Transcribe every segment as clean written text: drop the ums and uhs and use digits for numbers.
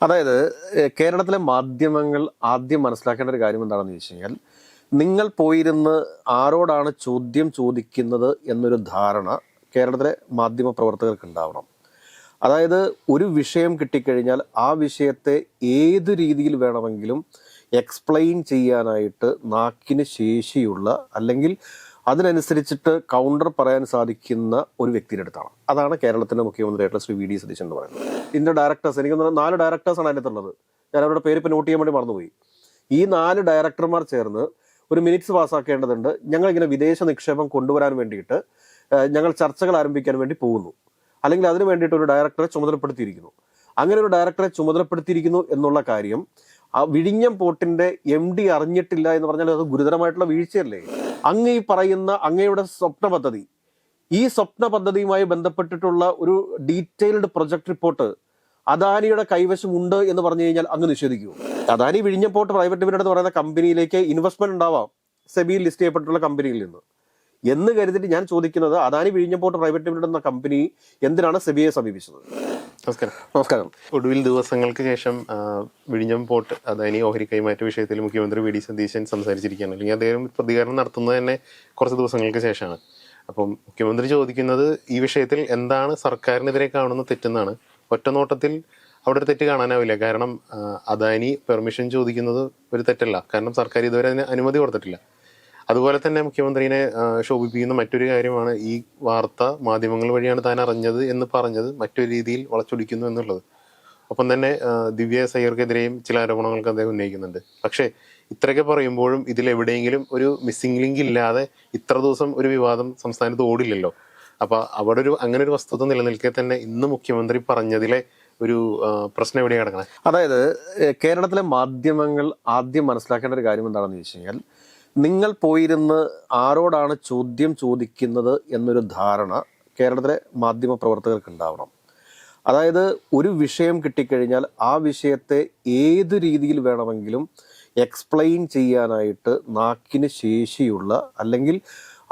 അതായത് കേരളത്തിലെ മാധ്യമങ്ങൾ ആദ്യം മനസ്സിലാക്കേണ്ട ഒരു കാര്യം എന്താണെന്ന് ചോദിച്ചു കഴിഞ്ഞാൽ, നിങ്ങൾ പോയിരുന്ന് ആരോടാണ് ചോദ്യം ചോദിക്കുന്നത് എന്നൊരു ധാരണ കേരളത്തിലെ മാധ്യമ പ്രവർത്തകർക്ക് ഉണ്ടാവണം. അതായത് ഒരു വിഷയം കിട്ടിക്കഴിഞ്ഞാൽ ആ വിഷയത്തെ ഏത് രീതിയിൽ വേണമെങ്കിലും എക്സ്പ്ലെയിൻ ചെയ്യാനായിട്ട് നാക്കിന് ശേഷിയുള്ള, അല്ലെങ്കിൽ അതിനനുസരിച്ചിട്ട് കൗണ്ടർ പറയാൻ സാധിക്കുന്ന ഒരു വ്യക്തിയുടെ അടുത്താണ്. അതാണ് കേരളത്തിന്റെ മുഖ്യമന്ത്രിയായിട്ടുള്ള ശ്രീ വി ഡി സതീശൻ എന്ന് പറയുന്നത്. ഇതിന്റെ ഡയറക്ടേഴ്സ്, എനിക്ക് 4 ഡയറക്ടേഴ്സാണ് അതിനകത്തുള്ളത്. ഞാൻ അവരുടെ പേര് ഇപ്പോൾ നോട്ട് ചെയ്യാൻ വേണ്ടി മറന്നുപോയി. ഈ 4 ഡയറക്ടർമാർ ചേർന്ന് ഒരു മിനിറ്റ്സ് പാസ്സാക്കേണ്ടതുണ്ട്. ഞങ്ങളിങ്ങനെ വിദേശ നിക്ഷേപം കൊണ്ടുവരാൻ വേണ്ടിയിട്ട് ഞങ്ങൾ ചർച്ചകൾ ആരംഭിക്കാൻ വേണ്ടി പോകുന്നു, അല്ലെങ്കിൽ അതിനു വേണ്ടിയിട്ട് ഒരു ഡയറക്ടറെ ചുമതലപ്പെടുത്തിയിരിക്കുന്നു. അങ്ങനെ ഒരു ഡയറക്ടറെ ചുമതലപ്പെടുത്തിയിരിക്കുന്നു എന്നുള്ള കാര്യം ആ വിഴിഞ്ഞം പോർട്ടിന്റെ MD അറിഞ്ഞിട്ടില്ല എന്ന് പറഞ്ഞാൽ അത് ഗുരുതരമായിട്ടുള്ള വീഴ്ചയല്ലേ? അങ്ങ് ഈ പറയുന്ന അങ്ങയുടെ സ്വപ്ന പദ്ധതി, ഈ സ്വപ്ന പദ്ധതിയുമായി ബന്ധപ്പെട്ടിട്ടുള്ള ഒരു ഡീറ്റെയിൽഡ് പ്രൊജക്ട് റിപ്പോർട്ട് അദാനിയുടെ കൈവശം ഉണ്ട് എന്ന് പറഞ്ഞു കഴിഞ്ഞാൽ അങ്ങ് നിഷേധിക്കുമോ? അദാനി വിഴിഞ്ഞം പോർട്ട് പ്രൈവറ്റ് ലിമിറ്റഡ് എന്ന് പറയുന്ന കമ്പനിയിലേക്ക് ഇൻവെസ്റ്റ്മെന്റ് ഉണ്ടാവാം സെബിയിൽ ലിസ്റ്റ് ചെയ്യപ്പെട്ടിട്ടുള്ള കമ്പനിയിൽ നിന്ന് എന്ന് കരുതിയിട്ട് ഞാൻ ചോദിക്കുന്നത്, അദാനി വിഴിഞ്ഞം പോർട്ട് പ്രൈവറ്റ് ലിമിറ്റഡ് എന്ന കമ്പനി എന്തിനാണ് സെബിയെ സമീപിച്ചത്? നമസ്കാരം. ഒടുവിൽ ദിവസങ്ങൾക്ക് ശേഷം വിഴിഞ്ഞം പോർട്ട് അദാനി ഓഹരി കൈമാറ്റ വിഷയത്തിൽ മുഖ്യമന്ത്രി വി ഡി സതീശൻ സംസാരിച്ചിരിക്കുകയാണ്. അല്ലെങ്കിൽ അദ്ദേഹം പ്രതികരണം നടത്തുന്നത് തന്നെ കുറച്ച് ദിവസങ്ങൾക്ക് ശേഷമാണ്. അപ്പം മുഖ്യമന്ത്രി ചോദിക്കുന്നത് ഈ വിഷയത്തിൽ എന്താണ് സർക്കാരിനെതിരെ കാണുന്ന തെറ്റെന്നാണ്. ഒറ്റനോട്ടത്തിൽ അവിടെ ഒരു തെറ്റ് കാണാനാവില്ല. കാരണം അദാനി പെർമിഷൻ ചോദിക്കുന്നത് ഒരു തെറ്റല്ല. കാരണം സർക്കാർ ഇതുവരെ അതിന് അനുമതി കൊടുത്തിട്ടില്ല. അതുപോലെ തന്നെ മുഖ്യമന്ത്രിനെ ശോഭിപ്പിക്കുന്ന മറ്റൊരു കാര്യമാണ് ഈ വാർത്ത മാധ്യമങ്ങൾ വഴിയാണ് താൻ അറിഞ്ഞത് എന്ന് പറഞ്ഞത് മറ്റൊരു രീതിയിൽ വളച്ചൊടിക്കുന്നു എന്നുള്ളത്. ഒപ്പം തന്നെ ദിവ്യ എസ് അയ്യർക്കെതിരെയും ചില ആരോപണങ്ങൾക്ക് അദ്ദേഹം ഉന്നയിക്കുന്നുണ്ട്. പക്ഷേ ഇത്രയൊക്കെ പറയുമ്പോഴും ഇതിലെവിടെയെങ്കിലും ഒരു മിസ്സിംഗ് ലിങ്ക് ഇല്ലാതെ ഇത്ര ദിവസം ഒരു വിവാദം സംസ്ഥാനത്ത് ഓടില്ലല്ലോ. അപ്പൊ അവിടെ അങ്ങനെ ഒരു വസ്തുത നിലനിൽക്കെ തന്നെ ഇന്ന് മുഖ്യമന്ത്രി പറഞ്ഞതിലെ ഒരു പ്രശ്നം എവിടെയാണ് കിടക്കണേ? അതായത് കേരളത്തിലെ മാധ്യമങ്ങൾ ആദ്യം മനസ്സിലാക്കേണ്ട ഒരു കാര്യം എന്താണെന്ന് ചോദിച്ചു കഴിഞ്ഞാൽ, നിങ്ങൾ പോയിരുന്ന് ആരോടാണ് ചോദ്യം ചോദിക്കുന്നത് എന്നൊരു ധാരണ കേരളത്തിലെ മാധ്യമ പ്രവർത്തകർക്ക് ഉണ്ടാവണം. അതായത് ഒരു വിഷയം കിട്ടിക്കഴിഞ്ഞാൽ ആ വിഷയത്തെ ഏത് രീതിയിൽ വേണമെങ്കിലും എക്സ്പ്ലെയിൻ ചെയ്യാനായിട്ട് നാക്കിന് ശേഷിയുള്ള, അല്ലെങ്കിൽ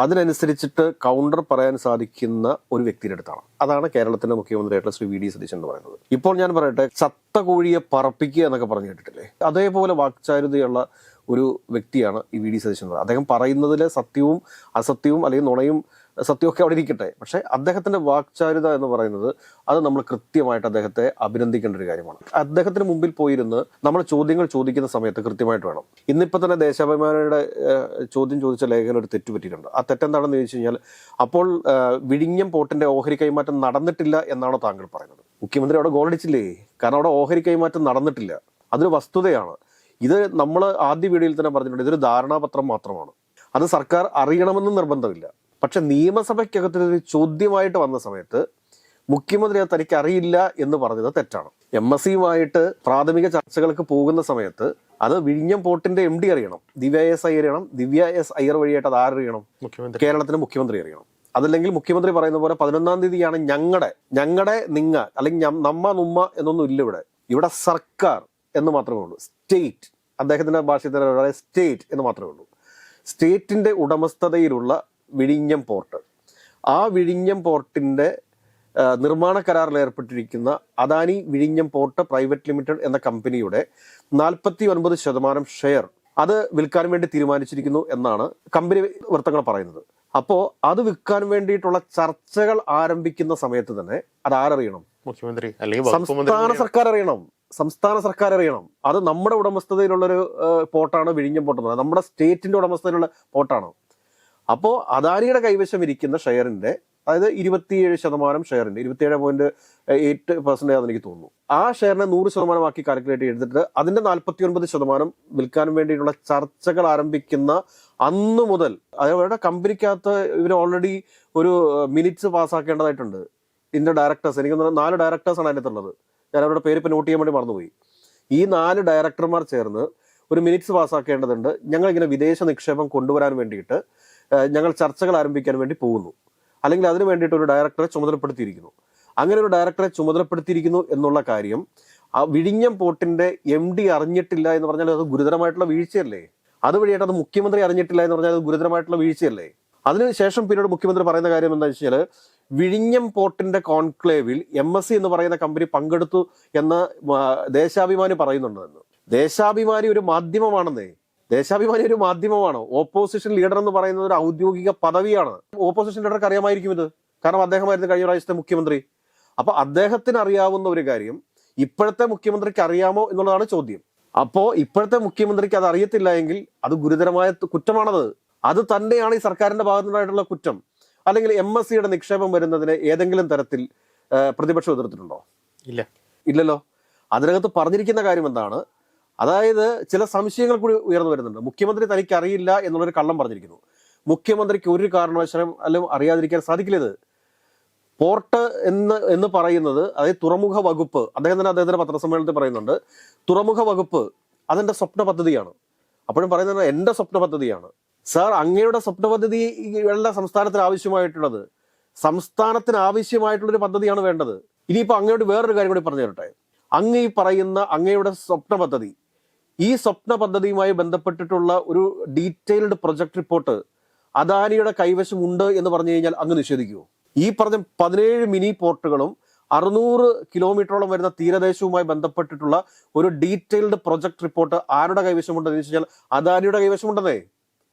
അതിനനുസരിച്ചിട്ട് കൗണ്ടർ പറയാൻ സാധിക്കുന്ന ഒരു വ്യക്തിയുടെ അടുത്താണ്. അതാണ് കേരളത്തിന്റെ മുഖ്യമന്ത്രിയായിട്ടുള്ള ശ്രീ വി ഡി സതീശൻ എന്ന് പറയുന്നത്. ഇപ്പോൾ ഞാൻ പറയട്ടെ, ചത്ത കോഴിയെ പറപ്പിക്കുക എന്നൊക്കെ പറഞ്ഞു കേട്ടിട്ടില്ലേ? അതേപോലെ വാക്ചാരുതയുള്ള ഒരു വ്യക്തിയാണ് ഈ വി ഡി സതീശൻ. അദ്ദേഹം പറയുന്നതിലെ സത്യവും അസത്യവും, അല്ലെങ്കിൽ നുണയും സത്യമൊക്കെ അവിടെ ഇരിക്കട്ടെ, പക്ഷെ അദ്ദേഹത്തിന്റെ വാക്ചാരുത എന്ന് പറയുന്നത് അത് നമ്മൾ കൃത്യമായിട്ട് അദ്ദേഹത്തെ അഭിനന്ദിക്കേണ്ട ഒരു കാര്യമാണ്. അദ്ദേഹത്തിന് മുമ്പിൽ പോയിരുന്ന് നമ്മൾ ചോദ്യങ്ങൾ ചോദിക്കുന്ന സമയത്ത് കൃത്യമായിട്ട് വേണം. ഇന്നിപ്പോ തന്നെ ദേശാഭിമാനിയുടെ ചോദ്യം ചോദിച്ച ലേഖകൻ ഒരു തെറ്റ് പറ്റിയിട്ടുണ്ട്. ആ തെറ്റെന്താണെന്ന് ചോദിച്ചു കഴിഞ്ഞാൽ, അപ്പോൾ വിഴിഞ്ഞം പോർട്ടിന്റെ ഓഹരി കൈമാറ്റം നടന്നിട്ടില്ല എന്നാണോ താങ്കൾ പറയുന്നത്? മുഖ്യമന്ത്രി അവിടെ ഗോളടിച്ചില്ലേ? കാരണം അവിടെ ഓഹരി കൈമാറ്റം നടന്നിട്ടില്ല, അതൊരു വസ്തുതയാണ്. ഇത് നമ്മൾ ആദ്യ വീഡിയോയിൽ തന്നെ പറഞ്ഞിട്ടുണ്ട്, ഇതൊരു ധാരണാപത്രം മാത്രമാണ്. അത് സർക്കാർ അറിയണമെന്ന് നിർബന്ധമില്ല. പക്ഷെ നിയമസഭയ്ക്കകത്ത് ഒരു ചോദ്യമായിട്ട് വന്ന സമയത്ത് മുഖ്യമന്ത്രി അത് തനിക്ക് അറിയില്ല എന്ന് പറഞ്ഞത് തെറ്റാണ്. MSCയുമായിട്ട് പ്രാഥമിക ചർച്ചകൾക്ക് പോകുന്ന സമയത്ത് അത് വിഴിഞ്ഞം പോർട്ടിന്റെ MD അറിയണം, ദിവ്യ എസ് അയ്യർ വഴിയായിട്ട് അത് ആരറിയണം? കേരളത്തിന്റെ മുഖ്യമന്ത്രി അറിയണം. അതല്ലെങ്കിൽ മുഖ്യമന്ത്രി പറയുന്ന പോലെ 11-ാം തീയതിയാണ് ഞങ്ങളുടെ നിങ്ങ, അല്ലെങ്കിൽ നമ്മ നുമ്മ എന്നൊന്നും ഇല്ല. ഇവിടെ സർക്കാർ എന്ന് മാത്രമേ ഉള്ളൂ. സ്റ്റേറ്റ്, അദ്ദേഹത്തിന്റെ ഭാഷയിൽ തന്നെ സ്റ്റേറ്റ് എന്ന് മാത്രമേ ഉള്ളൂ. സ്റ്റേറ്റിന്റെ ഉടമസ്ഥതയിലുള്ള വിഴിഞ്ഞം പോർട്ട്, ആ വിഴിഞ്ഞം പോർട്ടിന്റെ നിർമ്മാണ കരാറിൽ ഏർപ്പെട്ടിരിക്കുന്ന അദാനി വിഴിഞ്ഞം പോർട്ട് പ്രൈവറ്റ് ലിമിറ്റഡ് എന്ന കമ്പനിയുടെ 49% ഷെയർ അത് വിൽക്കാൻ വേണ്ടി തീരുമാനിച്ചിരിക്കുന്നു എന്നാണ് കമ്പനി വൃത്തങ്ങൾ പറയുന്നത്. അപ്പോ അത് വിൽക്കാൻ വേണ്ടിയിട്ടുള്ള ചർച്ചകൾ ആരംഭിക്കുന്ന സമയത്ത് തന്നെ അത് ആരറിയണം? മുഖ്യമന്ത്രി, സംസ്ഥാന സർക്കാർ അറിയണം. അത് നമ്മുടെ ഉടമസ്ഥതയിലുള്ളൊരു പോർട്ടാണ് വിഴിഞ്ഞം പോർട്ട് എന്ന് പറയുന്നത്. നമ്മുടെ സ്റ്റേറ്റിന്റെ ഉടമസ്ഥതയിലുള്ള പോർട്ടാണ്. അപ്പോൾ അദാനിയുടെ കൈവശം ഇരിക്കുന്ന ഷെയറിന്റെ, അതായത് 27% ഷെയറിന്റെ 27.8% ആണെന്ന് എനിക്ക് തോന്നുന്നു. ആ ഷെയറിനെ 100% ആക്കി കാൽക്കുലേറ്റ് ചെയ്തിട്ട് അതിന്റെ 49% വിൽക്കാൻ വേണ്ടിയിട്ടുള്ള ചർച്ചകൾ ആരംഭിക്കുന്ന അന്ന് മുതൽ അവരുടെ കമ്പനിക്കകത്ത് ഇവർ ഓൾറെഡി ഒരു മിനിറ്റ്സ് പാസ്സാക്കേണ്ടതായിട്ടുണ്ട്. ഇതിന്റെ ഡയറക്ടേഴ്സ്, എനിക്ക് 4 ഡയറക്ടേഴ്സാണ് അതിനകത്തുള്ളത്. ഞാൻ അവരുടെ പേര് ഇപ്പോൾ നോട്ട് ചെയ്യാൻ വേണ്ടി മറന്നുപോയി. ഈ 4 ഡയറക്ടർമാർ ചേർന്ന് ഒരു മിനിറ്റ്സ് പാസ്സാക്കേണ്ടതുണ്ട്. ഞങ്ങളിങ്ങനെ വിദേശ നിക്ഷേപം കൊണ്ടുവരാൻ വേണ്ടിയിട്ട് ഞങ്ങൾ ചർച്ചകൾ ആരംഭിക്കാൻ വേണ്ടി പോകുന്നു, അല്ലെങ്കിൽ അതിനു വേണ്ടിയിട്ട് ഒരു ഡയറക്ടറെ ചുമതലപ്പെടുത്തിയിരിക്കുന്നു. അങ്ങനെ ഒരു ഡയറക്ടറെ ചുമതലപ്പെടുത്തിയിരിക്കുന്നു എന്നുള്ള കാര്യം ആ വിഴിഞ്ഞം പോർട്ടിന്റെ MD അറിഞ്ഞിട്ടില്ല എന്ന് പറഞ്ഞാൽ അത് ഗുരുതരമായിട്ടുള്ള വീഴ്ചയല്ലേ? അതുവഴിയായിട്ട് അത് മുഖ്യമന്ത്രി അറിഞ്ഞിട്ടില്ല എന്ന് പറഞ്ഞാൽ അത് ഗുരുതരമായിട്ടുള്ള വീഴ്ചയല്ലേ? അതിനുശേഷം പിന്നീട് മുഖ്യമന്ത്രി പറയുന്ന കാര്യം എന്താ വെച്ചാൽ, വിഴിഞ്ഞം പോർട്ടിന്റെ കോൺക്ലേവിൽ MSC എന്ന് പറയുന്ന കമ്പനി പങ്കെടുത്തു എന്ന് ദേശാഭിമാനി പറയുന്നുണ്ട് എന്ന്. ദേശാഭിമാനി ഒരു മാധ്യമമാണെന്നേ. ദേശാഭിമാനി ഒരു മാധ്യമമാണ്. ഓപ്പോസിഷൻ ലീഡർ എന്ന് പറയുന്നത് ഒരു ഔദ്യോഗിക പദവിയാണ്. ഓപ്പോസിഷൻ ലീഡർക്ക് അറിയാമായിരിക്കും ഇത്, കാരണം അദ്ദേഹമായിരുന്നു കഴിഞ്ഞ പ്രാവശ്യത്തെ മുഖ്യമന്ത്രി. അപ്പൊ അദ്ദേഹത്തിന് അറിയാവുന്ന ഒരു കാര്യം ഇപ്പോഴത്തെ മുഖ്യമന്ത്രിക്ക് അറിയാമോ എന്നുള്ളതാണ് ചോദ്യം. അപ്പോ ഇപ്പോഴത്തെ മുഖ്യമന്ത്രിക്ക് അത് അറിയത്തില്ല എങ്കിൽ അത് ഗുരുതരമായ കുറ്റമാണത്. അത് തന്നെയാണ് ഈ സർക്കാരിന്റെ ഭാഗത്തുനിന്നായിട്ടുള്ള കുറ്റം. അല്ലെങ്കിൽ MSCയുടെ നിക്ഷേപം വരുന്നതിന് ഏതെങ്കിലും തരത്തിൽ പ്രതിപക്ഷം എതിർത്തിട്ടുണ്ടോ? ഇല്ലല്ലോ. അതിനകത്ത് പറഞ്ഞിരിക്കുന്ന കാര്യം എന്താണ്? അതായത് ചില സംശയങ്ങൾ കൂടി ഉയർന്നു വരുന്നുണ്ട്. മുഖ്യമന്ത്രി തനിക്ക് അറിയില്ല എന്നുള്ളൊരു കള്ളം പറഞ്ഞിരിക്കുന്നു. മുഖ്യമന്ത്രിക്ക് ഒരു കാരണവശാലും അല്ലെങ്കിൽ അറിയാതിരിക്കാൻ സാധിക്കില്ല. ഇത് പോർട്ട് എന്ന് പറയുന്നത്, അതായത് തുറമുഖ വകുപ്പ്, അദ്ദേഹം തന്നെ അദ്ദേഹത്തിന്റെ പത്രസമ്മേളനത്തിൽ പറയുന്നുണ്ട്, തുറമുഖ വകുപ്പ് അതെന്റെ സ്വപ്ന പദ്ധതിയാണ്. അപ്പോഴും പറയുന്നത് എന്റെ സ്വപ്ന പദ്ധതിയാണ്. സാർ, അങ്ങയുടെ സ്വപ്ന പദ്ധതികളുടെ സംസ്ഥാനത്തിന് ആവശ്യമായിട്ടുള്ളത്, സംസ്ഥാനത്തിന് ആവശ്യമായിട്ടുള്ളൊരു പദ്ധതിയാണ് വേണ്ടത്. ഇനിയിപ്പോ അങ്ങയോട് വേറൊരു കാര്യം കൂടി പറഞ്ഞു തരട്ടെ. അങ്ങ് ഈ പറയുന്ന അങ്ങയുടെ സ്വപ്ന പദ്ധതി, ഈ സ്വപ്ന പദ്ധതിയുമായി ബന്ധപ്പെട്ടിട്ടുള്ള ഒരു ഡീറ്റെയിൽഡ് പ്രൊജക്ട് റിപ്പോർട്ട് അദാനിയുടെ കൈവശം ഉണ്ട് എന്ന് പറഞ്ഞു കഴിഞ്ഞാൽ അങ്ങ് നിഷേധിക്കുമോ? ഈ പറഞ്ഞ 17 മിനി പോർട്ടുകളും 600 കിലോമീറ്ററോളം വരുന്ന തീരദേശവുമായി ബന്ധപ്പെട്ടിട്ടുള്ള ഒരു ഡീറ്റെയിൽഡ് പ്രൊജക്ട് റിപ്പോർട്ട് ആരുടെ കൈവശമുണ്ടെന്ന് വെച്ച് കഴിഞ്ഞാൽ അദാനിയുടെ കൈവശമുണ്ടെന്നേ.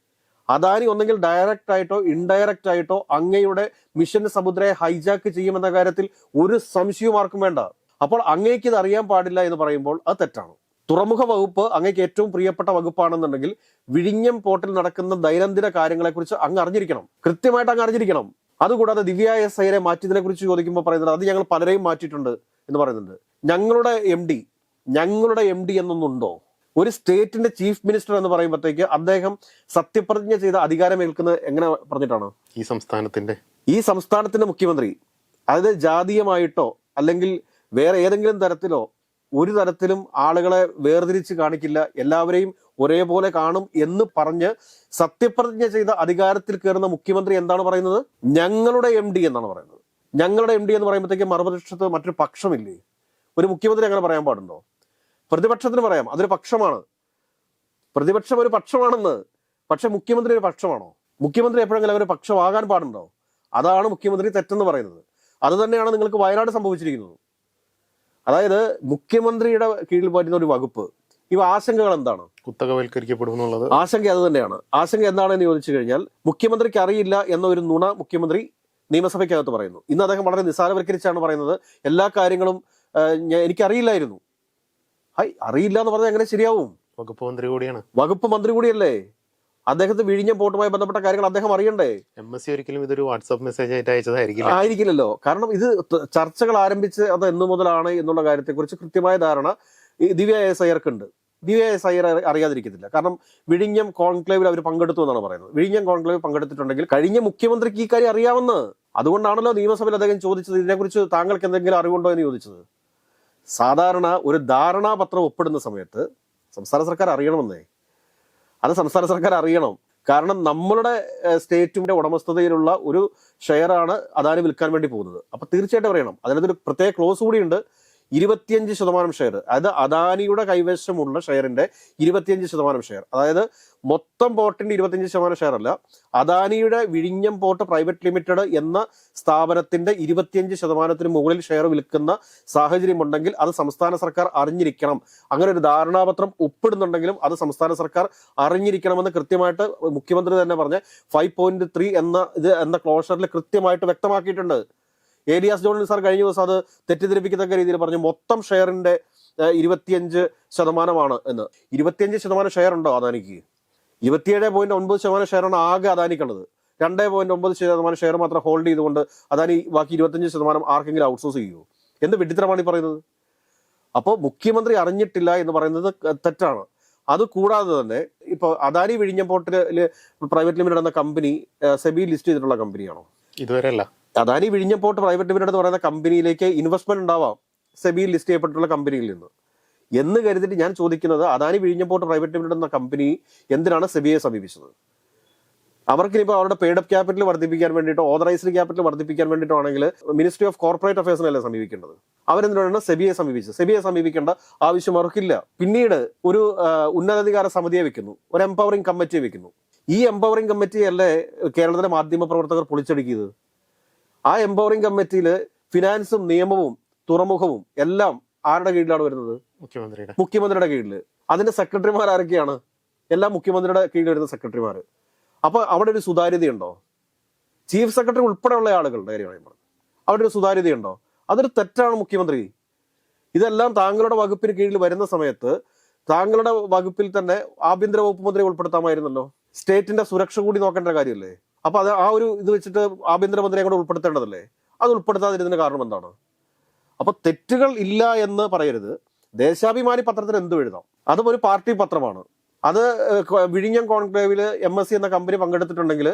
അദാനി ഒന്നെങ്കിൽ ഡയറക്റ്റ് ആയിട്ടോ ഇൻഡയറക്റ്റ് ആയിട്ടോ അങ്ങയുടെ മിഷൻ സമുദ്രയെ ഹൈജാക്ക് ചെയ്യുമെന്ന കാര്യത്തിൽ ഒരു സംശയവും ആർക്കും വേണ്ട. അപ്പോൾ അങ്ങേക്ക് ഇത് അറിയാൻ പാടില്ല എന്ന് പറയുമ്പോൾ അത് തെറ്റാണ്. തുറമുഖ വകുപ്പ് അങ്ങേക്ക് ഏറ്റവും പ്രിയപ്പെട്ട വകുപ്പാണെന്നുണ്ടെങ്കിൽ വിഴിഞ്ഞം പോർട്ടിൽ നടക്കുന്ന ദൈനംദിന കാര്യങ്ങളെക്കുറിച്ച് അങ്ങ് അറിഞ്ഞിരിക്കണം, കൃത്യമായിട്ട് അങ്ങ് അറിഞ്ഞിരിക്കണം. അതുകൂടാതെ ദിവ്യ എസ് ഐയെ മാറ്റിയതിനെ കുറിച്ച് ചോദിക്കുമ്പോൾ പറയുന്നത് അത് ഞങ്ങൾ പലരെയും മാറ്റിയിട്ടുണ്ട് എന്ന് പറയുന്നുണ്ട്. ഞങ്ങളുടെ എം ഡി എന്നൊന്നുണ്ടോ? ഒരു സ്റ്റേറ്റിന്റെ ചീഫ് മിനിസ്റ്റർ എന്ന് പറയുമ്പോഴത്തേക്ക് അദ്ദേഹം സത്യപ്രതിജ്ഞ ചെയ്ത അധികാരമേൽക്കുന്നത് എങ്ങനെ പറഞ്ഞിട്ടാണ്? ഈ സംസ്ഥാനത്തിന്റെ മുഖ്യമന്ത്രി. അതായത് ജാതീയമായിട്ടോ അല്ലെങ്കിൽ വേറെ ഏതെങ്കിലും തരത്തിലോ ഒരു തരത്തിലും ആളുകളെ വേർതിരിച്ച് കാണിക്കില്ല, എല്ലാവരെയും ഒരേപോലെ കാണും എന്ന് പറഞ്ഞ് സത്യപ്രതിജ്ഞ ചെയ്ത അധികാരത്തിൽ കയറുന്ന മുഖ്യമന്ത്രി എന്താണ് പറയുന്നത്? ഞങ്ങളുടെ MD എന്നാണ് പറയുന്നത്. ഞങ്ങളുടെ MD എന്ന് പറയുമ്പോഴത്തേക്ക് മറുപക്ഷത്ത് മറ്റൊരു പക്ഷമില്ലേ? ഒരു മുഖ്യമന്ത്രി അങ്ങനെ പറയാൻ പാടുണ്ടോ? പ്രതിപക്ഷത്തിന് പറയാം അതൊരു പക്ഷമാണ്, പ്രതിപക്ഷം ഒരു പക്ഷമാണെന്ന്. പക്ഷെ മുഖ്യമന്ത്രി ഒരു പക്ഷമാണോ? മുഖ്യമന്ത്രി എപ്പോഴെങ്കിലും ഒരു പക്ഷമാകാൻ പാടുണ്ടോ? അതാണ് മുഖ്യമന്ത്രി തെറ്റെന്ന് പറയുന്നത്. അത് തന്നെയാണ് നിങ്ങൾക്ക് വയനാട് സംഭവിച്ചിരിക്കുന്നത്. അതായത് മുഖ്യമന്ത്രിയുടെ കീഴിൽ വരുന്ന ഒരു വകുപ്പ്, ഇവ ആശങ്കകൾ എന്താണ്? കുത്തകവൽക്കരിക്കപ്പെടുമെന്നുള്ളത് ആശങ്ക അത് തന്നെയാണ്. ആശങ്ക എന്താണെന്ന് ചോദിച്ചു കഴിഞ്ഞാൽ അറിയില്ല അറിയില്ല എന്ന ഒരു നുണ മുഖ്യമന്ത്രി നിയമസഭയ്ക്കകത്ത് പറയുന്നു. ഇന്ന് അദ്ദേഹം വളരെ നിസ്സാരവൽക്കരിച്ചാണ് പറയുന്നത് എല്ലാ കാര്യങ്ങളും എനിക്കറിയില്ലായിരുന്നു. അറിയില്ല എന്ന് പറഞ്ഞാൽ എങ്ങനെ ശരിയാവും? വകുപ്പ് മന്ത്രി കൂടിയല്ലേ. അദ്ദേഹത്തെ വിഴിഞ്ഞം പോർട്ടുമായി ബന്ധപ്പെട്ട കാര്യങ്ങൾ അദ്ദേഹം അറിയണ്ടേ? MSC ഒരിക്കലും ഇതൊരു വാട്സ്ആപ്പ് മെസ്സേജ് ആയിട്ട് ആയിരിക്കില്ലല്ലോ. കാരണം ഇത് ചർച്ചകൾ ആരംഭിച്ച് അത് എന്നു മുതലാണ് എന്നുള്ള കാര്യത്തെക്കുറിച്ച് കൃത്യമായ ധാരണ ദിവ്യ എസ് അയ്യർക്കുണ്ട്. ദിവ്യ എസ് അയ്യർ അറിയാതിരിക്കത്തില്ല. കാരണം വിഴിഞ്ഞം കോൺക്ലേവിൽ അവർ പങ്കെടുത്തു എന്നാണ് പറയുന്നത്. വിഴിഞ്ഞം കോൺക്ലേവിൽ പങ്കെടുത്തിട്ടുണ്ടെങ്കിൽ കഴിഞ്ഞ മുഖ്യമന്ത്രിക്ക് ഈ കാര്യം അറിയാവുന്ന, അതുകൊണ്ടാണല്ലോ നിയമസഭയിൽ അദ്ദേഹം ചോദിച്ചത് ഇതിനെക്കുറിച്ച് താങ്കൾക്ക് എന്തെങ്കിലും അറിവുണ്ടോ എന്ന് ചോദിച്ചത്. സാധാരണ ഒരു ധാരണാപത്രം ഒപ്പിടുന്ന സമയത്ത് സംസ്ഥാന സർക്കാർ അറിയണമെന്നേ. അത് സംസ്ഥാന സർക്കാർ അറിയണം. കാരണം നമ്മളുടെ സ്റ്റേറ്റിന്റെ ഉടമസ്ഥതയിലുള്ള ഒരു ഷെയറാണ് അദാനി വിൽക്കാൻ വേണ്ടി പോകുന്നത്. അപ്പൊ തീർച്ചയായിട്ടും അറിയണം. അതിനകത്തൊരു പ്രത്യേക ക്ലോസ് കൂടിയുണ്ട്. 25% ഷെയർ, അതായത് അദാനിയുടെ കൈവശമുള്ള ഷെയറിന്റെ 25% ഷെയർ, അതായത് മൊത്തം പോർട്ടിന്റെ 25% ഷെയർ അല്ല, അദാനിയുടെ വിഴിഞ്ഞം പോർട്ട് പ്രൈവറ്റ് ലിമിറ്റഡ് എന്ന സ്ഥാപനത്തിന്റെ 25% മുകളിൽ ഷെയർ വിൽക്കുന്ന സാഹചര്യം ഉണ്ടെങ്കിൽ അത് സംസ്ഥാന സർക്കാർ അറിഞ്ഞിരിക്കണം. അങ്ങനെ ഒരു ധാരണാപത്രം ഒപ്പിടുന്നുണ്ടെങ്കിലും അത് സംസ്ഥാന സർക്കാർ അറിഞ്ഞിരിക്കണമെന്ന് കൃത്യമായിട്ട് മുഖ്യമന്ത്രി തന്നെ പറഞ്ഞ 5.3 എന്ന ക്ലോഷറിൽ കൃത്യമായിട്ട് വ്യക്തമാക്കിയിട്ടുണ്ട്. ഏലിയാസ് ജോൺ സാർ കഴിഞ്ഞ ദിവസം അത് തെറ്റിദ്ധരിപ്പിക്കത്തക്ക രീതിയിൽ പറഞ്ഞു മൊത്തം ഷെയറിന്റെ 25% എന്ന്. 25% ഷെയർ ഉണ്ടോ അദാനിക്ക്? 27.9% ഷെയറാണ് ആകെ അദാനിക്കുള്ളത്. 2.9% ഷെയർ മാത്രം ഹോൾഡ് ചെയ്തുകൊണ്ട് അദാനി ബാക്കി 25% ആർക്കെങ്കിലും ഔട്ട്സോഴ്സ് ചെയ്യുമോ? എന്ത് വിഡിത്തരമാണ് ഈ പറയുന്നത്? അപ്പോൾ മുഖ്യമന്ത്രി അറിഞ്ഞിട്ടില്ല എന്ന് പറയുന്നത് തെറ്റാണ്. അത് കൂടാതെ തന്നെ ഇപ്പൊ അദാനി വിഴിഞ്ഞം പോർട്ടില് പ്രൈവറ്റ് ലിമിറ്റഡ് എന്ന കമ്പനി സെബി ലിസ്റ്റ് ചെയ്തിട്ടുള്ള കമ്പനിയാണോ? ഇതുവരെ അല്ല. അദാനി വിഴിഞ്ഞം പോർട്ട് പ്രൈവറ്റ് ലിമിറ്റഡ് എന്ന് പറയുന്ന കമ്പനിയിലേക്ക് ഇൻവെസ്റ്റ്മെന്റ് ഉണ്ടാവാം സെബിയിൽ ലിസ്റ്റ് ചെയ്യപ്പെട്ടിട്ടുള്ള കമ്പനിയിൽ നിന്ന് എന്ന് കരുതിയിട്ട് ഞാൻ ചോദിക്കുന്നത്, അദാനി വിഴിഞ്ഞം പോർട്ട് പ്രൈവറ്റ് ലിമിറ്റഡ് എന്ന കമ്പനി എന്തിനാണ് സെബിയെ സമീപിച്ചത്? അവർക്കിനിപ്പോൾ അവരുടെ പെയ്ഡപ്പ് ക്യാപിറ്റൽ വർദ്ധിപ്പിക്കാൻ വേണ്ടിയിട്ടോ ഓതറൈസ്ഡ് ക്യാപിറ്റൽ വർദ്ധിപ്പിക്കാൻ വേണ്ടിയിട്ടോ ആണെങ്കിൽ മിനിസ്ട്രി ഓഫ് കോർപ്പറേറ്റ് അഫയേഴ്സിനല്ലേ സമീപിക്കേണ്ടത്? അവരെന്തിനാണ് സെബിയെ സമീപിച്ചത്? സെബിയെ സമീപിക്കേണ്ട ആവശ്യം അവർക്കില്ല. പിന്നീട് ഒരു ഉന്നതാധികാര സമിതിയെ വെക്കുന്നു, ഒരു എംപവറിംഗ് കമ്മിറ്റിയെ വെക്കുന്നു. ഈ എംപവറിംഗ് കമ്മിറ്റിയല്ലേ കേരളത്തിലെ മാധ്യമ പ്രവർത്തകർ പൊളിച്ചടുക്കിയത്? ആ എംപവറിംഗ് കമ്മിറ്റിയിൽ ഫിനാൻസും നിയമവും തുറമുഖവും എല്ലാം ആരുടെ കീഴിലാണ് വരുന്നത്? മുഖ്യമന്ത്രിയുടെ കീഴിൽ. അതിന്റെ സെക്രട്ടറിമാർ ആരൊക്കെയാണ്? എല്ലാം മുഖ്യമന്ത്രിയുടെ കീഴിൽ വരുന്ന സെക്രട്ടറിമാർ. അപ്പൊ അവിടെ ഒരു സുതാര്യതയുണ്ടോ? ചീഫ് സെക്രട്ടറി ഉൾപ്പെടെയുള്ള ആളുകളുടെ കാര്യമാണ് ഞാൻ പറഞ്ഞത്. അവിടെ ഒരു സുതാര്യതയുണ്ടോ? അതൊരു തെറ്റാണ് മുഖ്യമന്ത്രി. ഇതെല്ലാം താങ്കളുടെ വകുപ്പിന് കീഴിൽ വരുന്ന സമയത്ത് താങ്കളുടെ വകുപ്പിൽ തന്നെ ആഭ്യന്തര വകുപ്പ് മന്ത്രിയെ ഉൾപ്പെടുത്താമായിരുന്നല്ലോ. സ്റ്റേറ്റിന്റെ സുരക്ഷ കൂടി നോക്കേണ്ട കാര്യമല്ലേ? അപ്പൊ അത് ആ ഒരു ഇത് വെച്ചിട്ട് ആഭ്യന്തരമന്ത്രിയെ കൂടെ ഉൾപ്പെടുത്തേണ്ടതല്ലേ? അത് ഉൾപ്പെടുത്താതിരുന്നതിന് കാരണം എന്താണ്? അപ്പൊ തെറ്റുകൾ ഇല്ല എന്ന് പറയരുത്. ദേശാഭിമാനി പത്രത്തിൽ എന്ത് എഴുതാം? അതും ഒരു പാർട്ടി പത്രമാണ്. അത് വിഴിഞ്ഞം കോൺക്ലേവിൽ MSC എന്ന കമ്പനി പങ്കെടുത്തിട്ടുണ്ടെങ്കിൽ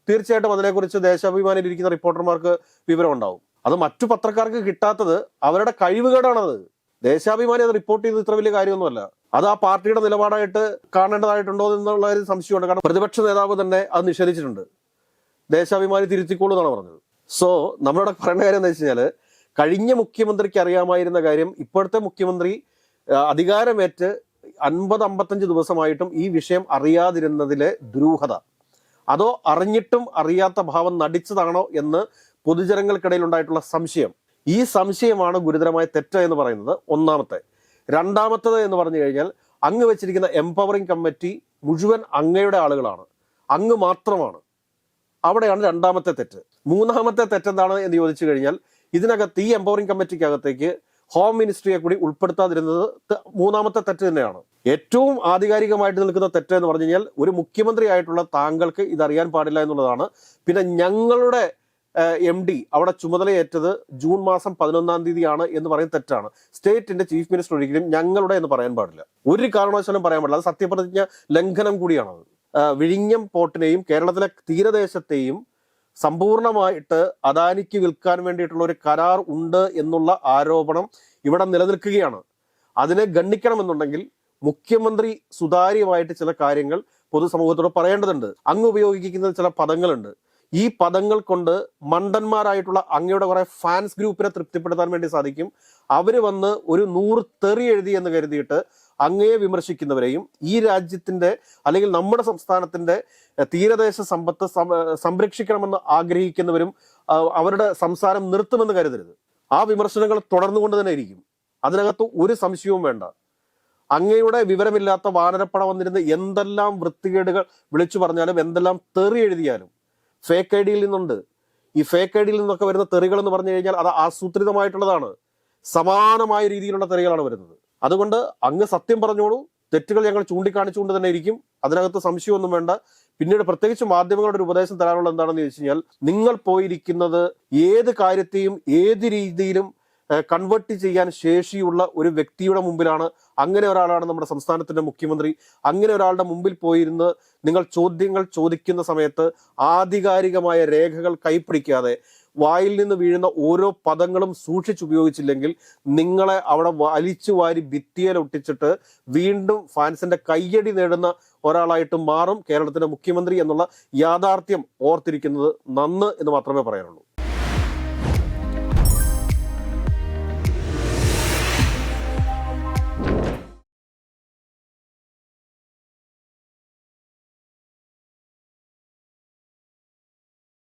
തീർച്ചയായിട്ടും അതിനെക്കുറിച്ച് ദേശാഭിമാനിയിൽ ഇരിക്കുന്ന റിപ്പോർട്ടർമാർക്ക് വിവരം ഉണ്ടാവും. അത് മറ്റു പത്രക്കാർക്ക് കിട്ടാത്തത് അവരുടെ കഴിവുകേടാണത്. ദേശാഭിമാനി അത് റിപ്പോർട്ട് ചെയ്തത് ഇത്ര വലിയ കാര്യമൊന്നുമല്ല. അത് ആ പാർട്ടിയുടെ നിലപാടായിട്ട് കാണേണ്ടതായിട്ടുണ്ടോ എന്നുള്ള ഒരു സംശയമുണ്ട്. കാരണം പ്രതിപക്ഷ നേതാവ് തന്നെ അത് നിഷേധിച്ചിട്ടുണ്ട്. ദേശാഭിമാനി തിരുത്തിക്കോളൂ എന്നാണ് പറഞ്ഞത്. സോ നമ്മളിവിടെ പറയേണ്ട കാര്യം എന്താ വെച്ച് കഴിഞ്ഞാൽ, കഴിഞ്ഞ മുഖ്യമന്ത്രിക്ക് അറിയാമായിരുന്ന കാര്യം ഇപ്പോഴത്തെ മുഖ്യമന്ത്രി അധികാരമേറ്റ് 50-55 ദിവസമായിട്ടും ഈ വിഷയം അറിയാതിരുന്നതിലെ ദുരൂഹത, അതോ അറിഞ്ഞിട്ടും അറിയാത്ത ഭാവം നടിച്ചതാണോ എന്ന് പൊതുജനങ്ങൾക്കിടയിൽ ഉണ്ടായിട്ടുള്ള സംശയം. ഈ സംശയമാണ് ഗുരുതരമായ തെറ്റ് എന്ന് പറയുന്നത് ഒന്നാമത്തെ. രണ്ടാമത്തത് എന്ന് പറഞ്ഞു കഴിഞ്ഞാൽ, അങ്ങ് വെച്ചിരിക്കുന്ന എംപവറിംഗ് കമ്മിറ്റി മുഴുവൻ അങ്ങയുടെ ആളുകളാണ്, അങ്ങ് മാത്രമാണ്. അവിടെയാണ് രണ്ടാമത്തെ തെറ്റ്. മൂന്നാമത്തെ തെറ്റെന്താണ് എന്ന് ചോദിച്ചു കഴിഞ്ഞാൽ, ഇതിനകത്ത് ഈ എംപവറിംഗ് കമ്മിറ്റിക്കകത്തേക്ക് ഹോം മിനിസ്ട്രിയെ കൂടി ഉൾപ്പെടുത്താതിരുന്നത് മൂന്നാമത്തെ തെറ്റ് തന്നെയാണ്. ഏറ്റവും ആധികാരികമായിട്ട് നിൽക്കുന്ന തെറ്റ് എന്ന് പറഞ്ഞു കഴിഞ്ഞാൽ, ഒരു മുഖ്യമന്ത്രി ആയിട്ടുള്ള താങ്കൾക്ക് ഇതറിയാൻ പാടില്ല എന്നുള്ളതാണ്. പിന്നെ ഞങ്ങളുടെ MD അവിടെ ചുമതലയേറ്റത് ജൂൺ മാസം 11-ാം തീയതിയാണ് എന്ന് പറയുന്നത് തെറ്റാണ്. സ്റ്റേറ്റിന്റെ ചീഫ് മിനിസ്റ്റർ ഒരിക്കലും ഞങ്ങളുടെ എന്ന് പറയാൻ പാടില്ല, ഒരു കാരണവശാലും പറയാൻ പാടില്ല. അത് സത്യപ്രതിജ്ഞ ലംഘനം കൂടിയാണത്. വിഴിഞ്ഞം പോർട്ടിനെയും കേരളത്തിലെ തീരദേശത്തെയും സമ്പൂർണമായിട്ട് അദാനിക്ക് വിൽക്കാൻ വേണ്ടിയിട്ടുള്ള ഒരു കരാർ ഉണ്ട് എന്നുള്ള ആരോപണം ഇവിടെ നിലനിൽക്കുകയാണ്. അതിനെ ഗണ്ണിക്കണമെന്നുണ്ടെങ്കിൽ മുഖ്യമന്ത്രി സുതാര്യമായിട്ട് ചില കാര്യങ്ങൾ പൊതുസമൂഹത്തോട് പറയേണ്ടതുണ്ട്. അങ്ങ് ഉപയോഗിക്കുന്ന ചില പദങ്ങളുണ്ട്. ഈ പദങ്ങൾ കൊണ്ട് മണ്ടന്മാരായിട്ടുള്ള അങ്ങയുടെ കുറെ ഫാൻസ് ഗ്രൂപ്പിനെ തൃപ്തിപ്പെടുത്താൻ വേണ്ടി സാധിക്കും. അവര് വന്ന് ഒരു 100 തെറി എഴുതി എന്ന് കരുതിയിട്ട് അങ്ങയെ വിമർശിക്കുന്നവരെയും ഈ രാജ്യത്തിന്റെ അല്ലെങ്കിൽ നമ്മുടെ സംസ്ഥാനത്തിന്റെ തീരദേശ സമ്പത്ത് സംരക്ഷിക്കണമെന്ന് ആഗ്രഹിക്കുന്നവരും അവരുടെ സംസാരം നിർത്തുമെന്ന് കരുതരുത്. ആ വിമർശനങ്ങൾ തുടർന്നുകൊണ്ട് തന്നെ ഇരിക്കും. അതിനകത്ത് ഒരു സംശയവും വേണ്ട. അങ്ങയുടെ വിവരമില്ലാത്ത വാനരപ്പട വന്നിരുന്ന് എന്തെല്ലാം വൃത്തികേടുകൾ വിളിച്ചു പറഞ്ഞാലും എന്തെല്ലാം തെറി എഴുതിയാലും ഫേക്ക് ഐഡിയിൽ നിന്നുണ്ട്. ഈ ഫേക്ക് ഐഡിയിൽ നിന്നൊക്കെ വരുന്ന തെറികൾ എന്ന് പറഞ്ഞു കഴിഞ്ഞാൽ അത് ആസൂത്രിതമായിട്ടുള്ളതാണ്. സമാനമായ രീതിയിലുള്ള തെറികളാണ് വരുന്നത്. അതുകൊണ്ട് അങ്ങ് സത്യം പറഞ്ഞോളൂ. തെറ്റുകൾ ഞങ്ങൾ ചൂണ്ടിക്കാണിച്ചുകൊണ്ട് തന്നെ ഇരിക്കും. അതിനകത്ത് സംശയമൊന്നും വേണ്ട. പിന്നീട് പ്രത്യേകിച്ച് മാധ്യമങ്ങളുടെ ഒരു ഉപദേശം തരാനുള്ള എന്താണെന്ന് ചോദിച്ചു കഴിഞ്ഞാൽ, നിങ്ങൾ പോയിരിക്കുന്നത് ഏത് കാര്യത്തെയും ഏത് രീതിയിലും കൺവേർട്ട് ചെയ്യാൻ ശേഷിയുള്ള ഒരു വ്യക്തിയുടെ മുമ്പിലാണ്. അങ്ങനെ ഒരാളാണ് നമ്മുടെ സംസ്ഥാനത്തിന്റെ മുഖ്യമന്ത്രി. അങ്ങനെ ഒരാളുടെ മുമ്പിൽ പോയിരുന്ന് നിങ്ങൾ ചോദ്യങ്ങൾ ചോദിക്കുന്ന സമയത്ത് ആധികാരികമായ രേഖകൾ കൈപ്പിടിക്കാതെ വായിൽ നിന്ന് വീഴുന്ന ഓരോ പദങ്ങളും സൂക്ഷിച്ചുപയോഗിച്ചില്ലെങ്കിൽ നിങ്ങളെ അവിടെ വലിച്ചു വാരി ഭിത്തിയിലൊട്ടിച്ചിട്ട് വീണ്ടും ഫാൻസിന്റെ കയ്യടി നേടുന്ന ഒരാളായിട്ട് മാറും കേരളത്തിന്റെ മുഖ്യമന്ത്രി എന്നുള്ള യാഥാർത്ഥ്യം ഓർത്തിരിക്കുന്നത് നന്ന് എന്ന് മാത്രമേ പറയാനുള്ളൂ.